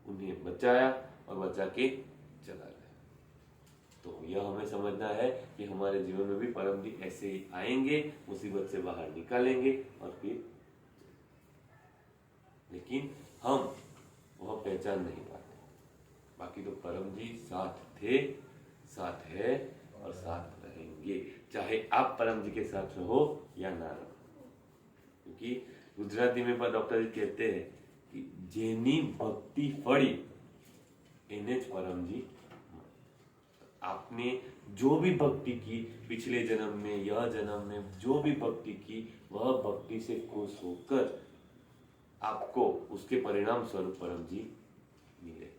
उन्हें बचाया और बचा के चला गया। तो यह हमें समझना है कि हमारे जीवन में भी परम जी ऐसे ही आएंगे, मुसीबत से बाहर निकालेंगे और फिर, लेकिन हम वह पहचान नहीं पाते। बाकी तो परम जी साथ थे, साथ है और साथ रहेंगे, चाहे आप परम जी के साथ रहो या ना रहो। क्योंकि गुजराती में पर डॉक्टर जी कहते हैं कि जेनी भक्ति फड़ी एने ज परम जी। आपने जो भी भक्ति की पिछले जन्म में, यह जन्म में जो भी भक्ति की, वह भक्ति से खुश होकर आपको उसके परिणाम स्वरूप परम जी मिले।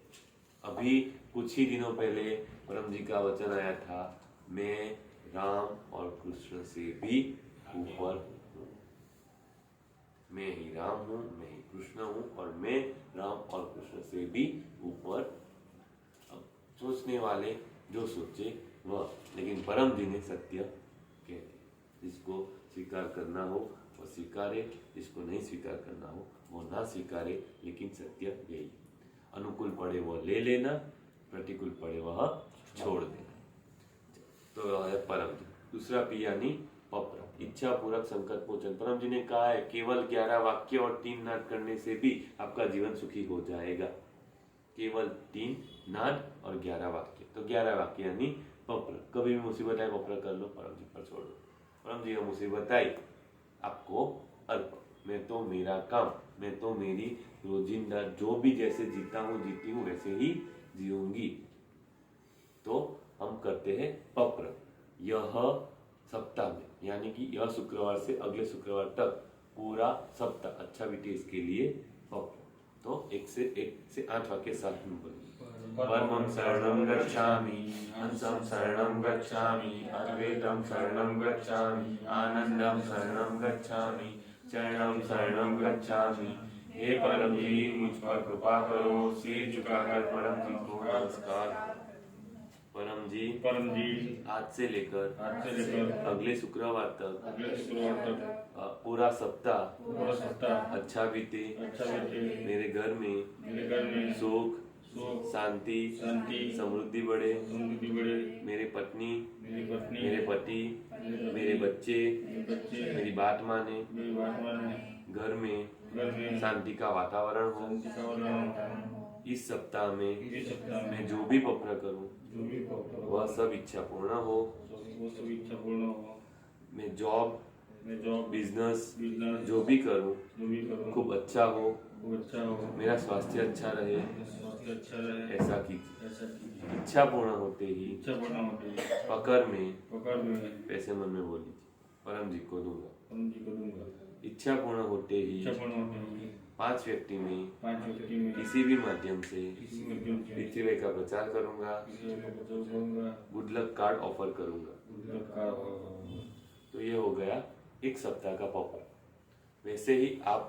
अभी कुछ ही दिनों पहले परम जी का वचन आया था, मैं राम और कृष्ण से भी ऊपर हूँ। मैं ही राम हूँ, मैं ही कृष्ण हूँ, और मैं राम और कृष्ण से भी ऊपर। अब सोचने वाले जो सोचे वह, लेकिन परम जी ने सत्य कह दिया। जिसको स्वीकार करना हो वह स्वीकारे, जिसको नहीं स्वीकार करना हो वो ना स्वीकारे, लेकिन सत्य यही। अनुकूल पड़े वह ले लेना, प्रतिकूल पड़े वह छोड़ देना। तो वह है परम जी। दूसरा पी यानी पप्र, इच्छा पूर्वक संकट मोचन। परम जी ने कहा है केवल 11 वाक्य और 3 नाद करने से भी आपका जीवन सुखी हो जाएगा। केवल 3 नाद और 11 वाक्य। तो 11 वाक्य यानी पप्र। कभी भी मुसीबत आए पप्र कर लो, परम जी पर छोड़ दो। परम जी का मुसीबत आई आपको अर्प, मैं तो मेरा काम, मैं तो मेरी रोजिंदा जो भी जैसे जीता हूँ जीती हूँ वैसे ही जीऊंगी। तो हम करते हैं पप्र। यह सप्ताह में यानी कि यह शुक्रवार से अगले शुक्रवार तक पूरा सप्ताह अच्छा बीते इसके लिए पप्र। तो 1 से 8 वाक्य साथ में बोलिए। परमं शरणं गच्छामि, हंसं शरणं गच्छामि, अद्वैतं शरणं गच्छामि, आनंदं शरणं गच्छामि, चरणं शरणं गच्छामि। हे परम जी मुझ पर कृपा करो। सिर झुकाकर परम जी को नमस्कार। परम जी आज से लेकर अगले शुक्रवार तक पूरा सप्ताह अच्छा बीते। मेरे घर में सुख शांति समृद्धि बढ़े। मेरे पत्नी मेरे पति मेरे बच्चे मेरी बात माने। घर में शांति का वातावरण हो। इस सप्ताह में मैं जो भी पप्र करूं वह सब इच्छा पूर्ण हो। मैं जॉब बिजनेस जो भी करूं खूब अच्छा हो। मेरा स्वास्थ्य अच्छा रहे, ऐसा कीजिए। इच्छा पूर्ण होते ही पकड़ में पैसे मन में बोल लीजिए, परम जी को दूंगा। इच्छा पूर्ण होते ही 5 व्यक्ति में किसी भी माध्यम से पितृवाई का प्रचार करूंगा। गुड लक कार्ड ऑफर करूंगा। तो ये हो गया 1 सप्ताह का पप्र। वैसे ही आप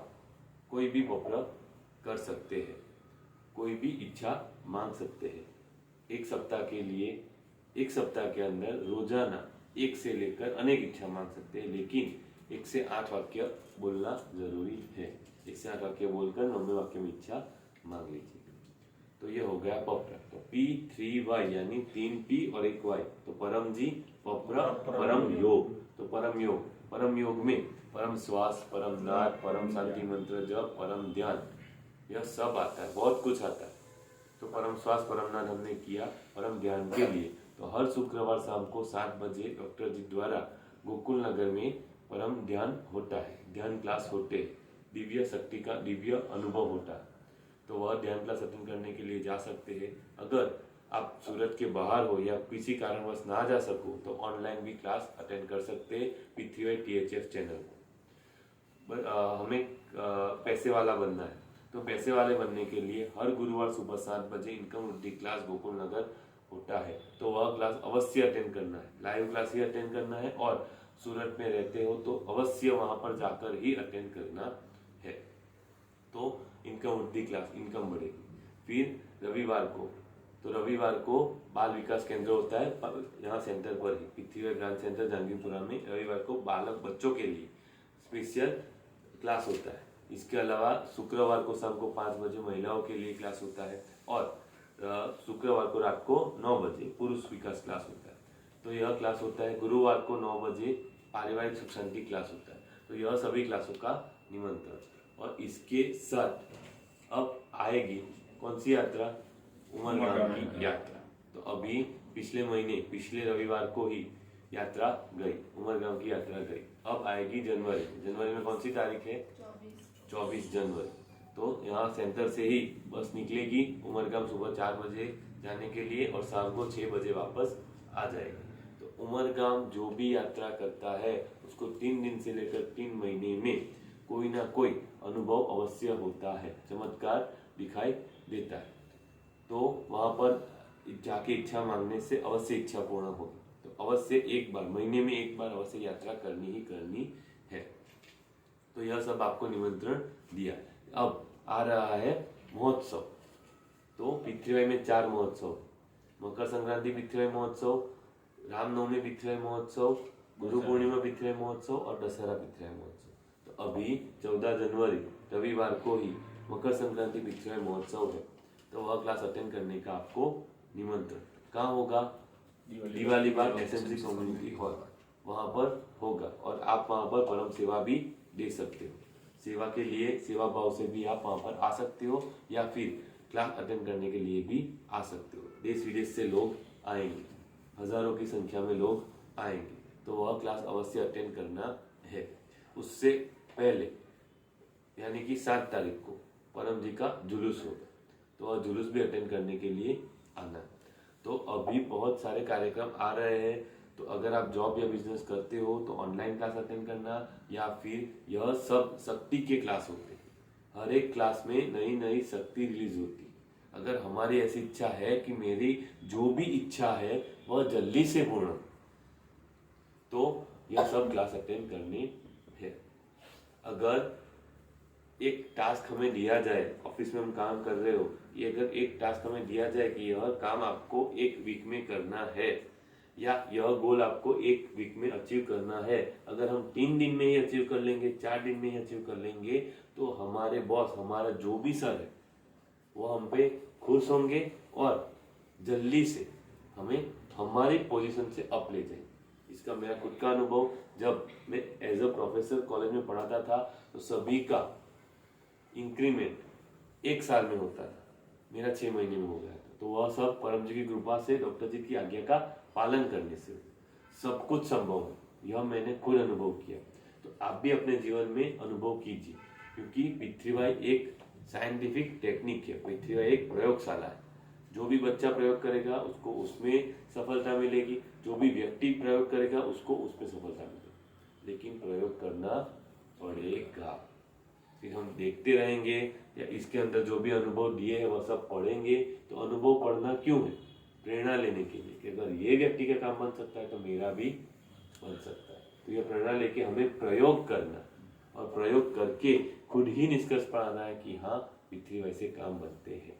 कोई भी पप्र कर सकते हैं, कोई भी इच्छा मांग सकते हैं। 1 सप्ताह के लिए 1 सप्ताह के अंदर रोजाना 1 से लेकर अनेक इच्छा मांग सकते हैं, लेकिन 1 से 8 वाक्य बोलना जरूरी है। एक से 8 वाक्य बोलकर 9वें वाक्य में इच्छा मांग लीजिए। तो ये हो गया पप्र। तो P3Y यानी 3P और 1Y, तो परम जी पप्र परम योग। तो परम योग में परम श्वास, परम नाद, परम शांति मंत्र जप, परम ध्यान, यह सब आता है, बहुत कुछ आता है। तो परम श्वास परम नाद हमने किया परम ध्यान के लिए। तो हर शुक्रवार शाम को 7 बजे डॉक्टर जी द्वारा गोकुल नगर में परम ध्यान होता है, ध्यान क्लास होते हैं, दिव्य शक्ति का दिव्य अनुभव होता है। तो वह ध्यान क्लास अटेंड करने के लिए जा सकते हैं। अगर आप सूरत के बाहर हो या किसी कारणवश ना जा सको तो ऑनलाइन भी क्लास अटेंड कर सकते हैं P3Y THF चैनल को। हमें पैसे वाला बनना है, तो पैसे वाले बनने के लिए हर गुरुवार सुबह 7 बजे इनकम वृद्धि क्लास गोकुल नगर होता है। तो वह क्लास अवश्य अटेंड करना है, लाइव क्लास ही अटेंड करना है। और सूरत में रहते हो तो अवश्य वहां पर जाकर ही अटेंड करना है। तो इनकम वृद्धि क्लास, इनकम बढ़ेगी। फिर रविवार को बाल विकास केंद्र होता है, यहाँ सेंटर पर ही P3Y ब्रांच सेंटर जहांगीरपुरा में रविवार को बालक बच्चों के लिए स्पेशल क्लास होता है। इसके अलावा शुक्रवार को शाम को 5 बजे महिलाओं के लिए क्लास होता है और शुक्रवार को रात को 9 बजे पुरुष विकास क्लास होता है। तो यह क्लास होता है। गुरुवार को 9 बजे पारिवारिक सुख शांति क्लास होता है। तो यह सभी क्लासों का निमंत्रण। और इसके साथ अब आएगी कौन सी यात्रा? उमरगाम की यात्रा। तो अभी पिछले रविवार को ही यात्रा गई, उमरगाम की यात्रा गई। अब आएगी जनवरी में कौन सी तारीख है? 24 जनवरी। तो यहाँ सेंटर से ही बस निकलेगी उमरगाम सुबह 4 बजे जाने के लिए और शाम को 6 बजे वापस आ जाएगी। तो उमरगाम जो भी यात्रा करता है उसको 3 दिन से लेकर 3 महीने में कोई ना कोई अनुभव अवश्य होता है, चमत्कार दिखाई देता है। तो वहां पर जाके इच्छा मांगने से अवश्य इच्छा पूर्ण होगी। तो अवश्य एक बार, महीने में एक बार अवश्य यात्रा करनी ही करनी है। तो यह सब आपको निमंत्रण दिया। अब आ रहा है महोत्सव। तो P3Y में 4 महोत्सव, मकर संक्रांति P3Y महोत्सव, रामनवमी P3Y महोत्सव, गुरु पूर्णिमा P3Y महोत्सव और दशहरा P3Y महोत्सव। तो अभी 14 जनवरी रविवार को ही मकर संक्रांति P3Y महोत्सव है। तो वह क्लास अटेंड करने का आपको निमंत्रण कहाँ होगा? दिवाली बाग SMC कम्युनिटी हॉल, वहां पर होगा। और आप वहां पर परम सेवा भी दे सकते हो। सेवा के लिए सेवा भाव से भी आप वहां पर आ सकते हो या फिर क्लास अटेंड करने के लिए भी आ सकते हो। देश विदेश से लोग आएंगे, हजारों की संख्या में लोग आएंगे। तो वह क्लास अवश्य अटेंड करना है। उससे पहले यानी कि 7 तारीख को परम जी का जुलूस होगा, तो वह जुलूस भी अटेंड करने के लिए आना। तो अभी बहुत सारे कार्यक्रम आ रहे हैं। तो अगर आप जॉब या बिजनेस करते हो तो ऑनलाइन क्लास अटेंड करना, या फिर यह सब शक्ति के क्लास होते हैं। हर एक क्लास में नई नई शक्ति रिलीज होती है। अगर हमारी ऐसी इच्छा है कि मेरी जो भी इच्छा है वह जल्दी से पूर्ण, तो यह सब क्लास अटेंड करनी है। अगर एक टास्क हमें दिया जाए, ऑफिस में हम काम कर रहे हो, ये अगर एक टास्क हमें दिया जाए कि यह काम आपको 1 वीक में करना है या यह गोल आपको 1 वीक में अचीव करना है, अगर हम 3 दिन में ही अचीव कर लेंगे, 4 दिन में ही अचीव कर लेंगे, तो हमारे बॉस, हमारा जो भी सर है वो हम पे खुश होंगे और जल्दी से हमें हमारी पोजीशन से अप ले जाएंगे। इसका मेरा खुद का अनुभव, जब मैं एज अ प्रोफेसर कॉलेज में पढ़ाता था तो सभी का इंक्रीमेंट 1 साल में होता था, मेरा 6 महीने में हो गया था। तो वह सब परम जी की कृपा से, डॉक्टर जी की आज्ञा का पालन करने से सब कुछ संभव है। यह मैंने खुद अनुभव किया। तो आप भी अपने जीवन में अनुभव कीजिए, क्योंकि P3Y एक साइंटिफिक टेक्निक है, P3Y एक प्रयोगशाला है। जो भी बच्चा प्रयोग करेगा उसको उसमें सफलता मिलेगी, जो भी व्यक्ति प्रयोग करेगा उसको उसमें सफलता मिलेगी। लेकिन प्रयोग करना पड़ेगा। फिर हम देखते रहेंगे या इसके अंदर जो भी अनुभव दिए हैं वह सब पढ़ेंगे। तो अनुभव पढ़ना क्यों है? प्रेरणा लेने के लिए कि अगर ये व्यक्ति का काम बन सकता है तो मेरा भी बन सकता है। तो यह प्रेरणा लेके हमें प्रयोग करना और प्रयोग करके खुद ही निष्कर्ष पर आना है कि हाँ P3Y से काम बनते हैं।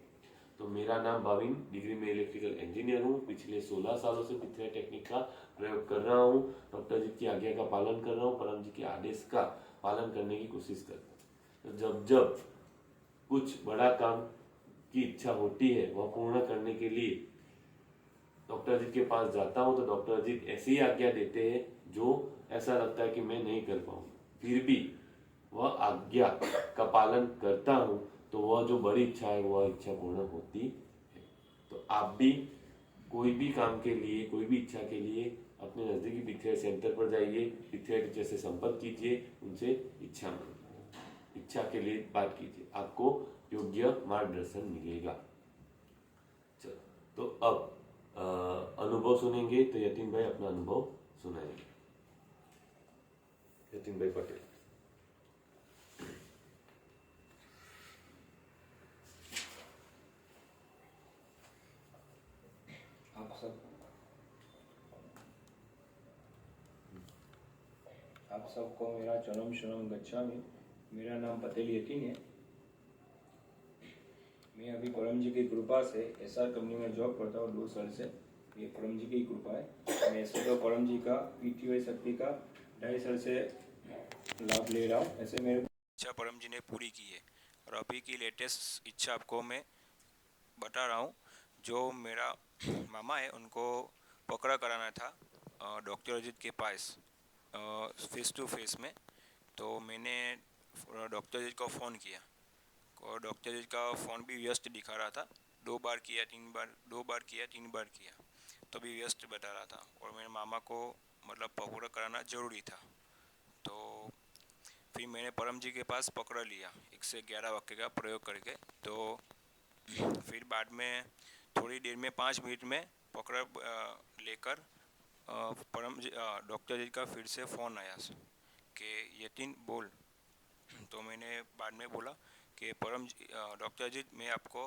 तो मेरा नाम भाविन, डिग्री में इलेक्ट्रिकल इंजीनियर हूँ। पिछले 16 सालों से P3Y टेक्निक का प्रयोग कर रहा हूँ। डॉक्टर जी की आज्ञा का पालन कर रहा हूँ, परम जी के आदेश का पालन करने की कोशिश कर रहा हूँ। तो जब जब कुछ बड़ा काम की इच्छा होती है वह पूर्ण करने के लिए डॉक्टर अजीत के पास जाता हूँ, तो डॉक्टर अजीत ऐसी आज्ञा देते हैं जो ऐसा लगता है कि मैं नहीं कर पाऊंगा। फिर भी वह आज्ञा का पालन करता हूँ, तो वह जो बड़ी इच्छा है वह इच्छा पूर्ण होती है। तो आप भी कोई भी काम के लिए, कोई भी इच्छा के लिए अपने नज़दीकी पीथीआई सेंटर पर जाइए, पीथीआई टीचर से संपर्क कीजिए, उनसे इच्छा के लिए बात कीजिए, आपको योग्य मार्गदर्शन मिलेगा। चलो, तो अब अनुभव सुनेंगे, तो यतीन भाई अपना अनुभव सुनाएंगे। यतीन भाई पटेल। आप सबको मेरा चरणम शरणम गच्छामि। मेरा नाम पटेल यतीन है। मैं अभी परम जी की कृपा से एसआर कंपनी में जॉब करता हूँ 2 साल से। ये परम जी की कृपा है। मैं ऐसे तो परम जी का पीटीआई शक्ति का 2.5 साल से लाभ ले रहा हूँ। ऐसे मेरे इच्छा परम जी ने पूरी की है। और अभी की लेटेस्ट इच्छा आपको मैं बता रहा हूँ। जो मेरा मामा है उनको पकड़ा कराना था डॉक्टर अजीत के पास फेस टू फेस में। तो मैंने डॉक्टर अजीत को फ़ोन किया और डॉक्टर अजीत का फ़ोन भी व्यस्त दिखा रहा था। 2 बार किया 3 बार किया तो भी व्यस्त बता रहा था। और मेरे मामा को मतलब पकड़ा कराना ज़रूरी था। तो फिर मैंने परम जी के पास पकड़ लिया 1 से 11 वाक्य का प्रयोग करके। तो फिर बाद में थोड़ी देर में 5 मिनट में पकड़ लेकर परम जी डॉक्टर जी का फिर से फ़ोन आया कि यतीन बोल। तो मैंने बाद में बोला कि परम जी डॉक्टर जी मैं आपको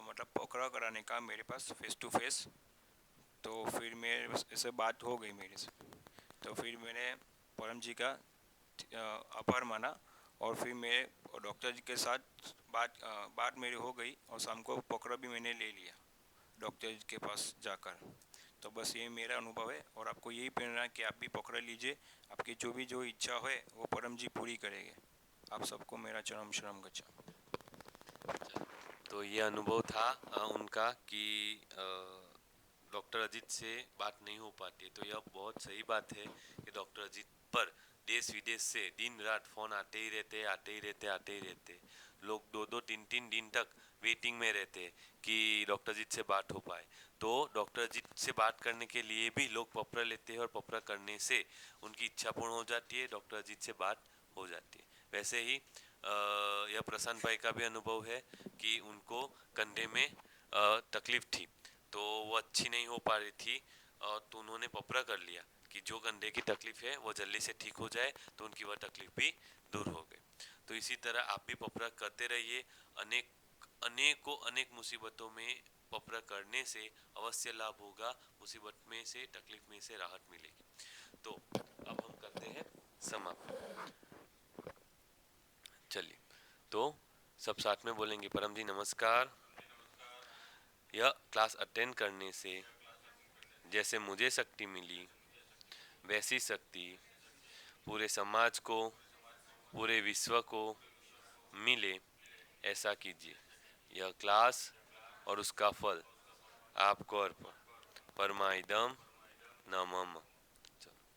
मतलब पकड़ा कराने का मेरे पास फेस टू फेस। तो फिर मेरे ऐसे बात हो गई मेरे से। तो फिर मैंने परम जी का आभार माना और फिर मैं डॉक्टर जी के साथ बात मेरी हो गई और शाम को पकड़ा भी मैंने ले लिया डॉक्टर जी के पास जाकर। तो बस ये मेरा अनुभव है और आपको यही प्रेरणा है कि आप भी पकड़ लीजिए। आपकी जो इच्छा है वो परम जी पूरी करेंगे। आप सबको मेरा चरणम शरणम गच्छामि। तो ये अनुभव था उनका कि डॉक्टर अजीत से बात नहीं हो पाती। तो यह बहुत सही बात है कि डॉक्टर अजीत पर देश विदेश से दिन रात फोन आते ही रहते। लोग 2-2, 3-3 दिन तक वेटिंग में रहते कि डॉक्टर अजीत से बात हो पाए। तो डॉक्टर अजीत से बात करने के लिए भी लोग पत्र लेते हैं और पत्र करने से उनकी इच्छा पूर्ण हो जाती है, डॉक्टर अजीत से बात हो जाती है। वैसे ही यह प्रशांत भाई का भी अनुभव है कि उनको कंधे में तकलीफ थी, तो वो अच्छी नहीं हो पा रही थी। तो उन्होंने पपरा कर लिया कि जो कंधे की तकलीफ है वो जल्दी से ठीक हो जाए, तो उनकी वह तकलीफ भी दूर हो गई। तो इसी तरह आप भी पपरा करते रहिए। अनेक मुसीबतों में पपरा करने से अवश्य लाभ होगा, मुसीबत में से, तकलीफ में से राहत मिलेगी। तो अब हम करते हैं समाप्त। चलिए, तो सब साथ में बोलेंगे परम जी नमस्कार। यह क्लास अटेंड करने से जैसे मुझे शक्ति मिली, वैसी शक्ति पूरे समाज को, पूरे विश्व को मिले, ऐसा कीजिए। यह क्लास और उसका फल आपको अर्पण। परमाइदम न मम।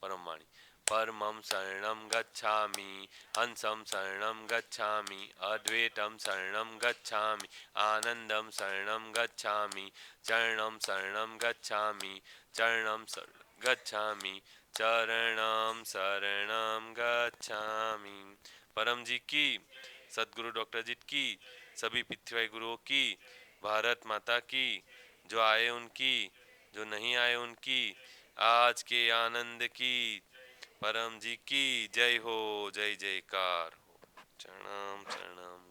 परम वाणी। परमं शरणं गच्छामि, हंसं शरणं गच्छामि, अद्वैतं शरणं गच्छामि, आनंदं शरणं गच्छामि, चरणं शरणं गच्छामि, चरणं शरणं गच्छामि, चरणं शरणं गच्छामि। परम जी की, सदगुरु डॉक्टर जी की, सभी पृथ्वी गुरुओं की, भारत माता की, जो आए उनकी, जो नहीं आए उनकी, आज के आनंद की, परम जी की जय हो, जय जयकार हो। चरणम चरणम।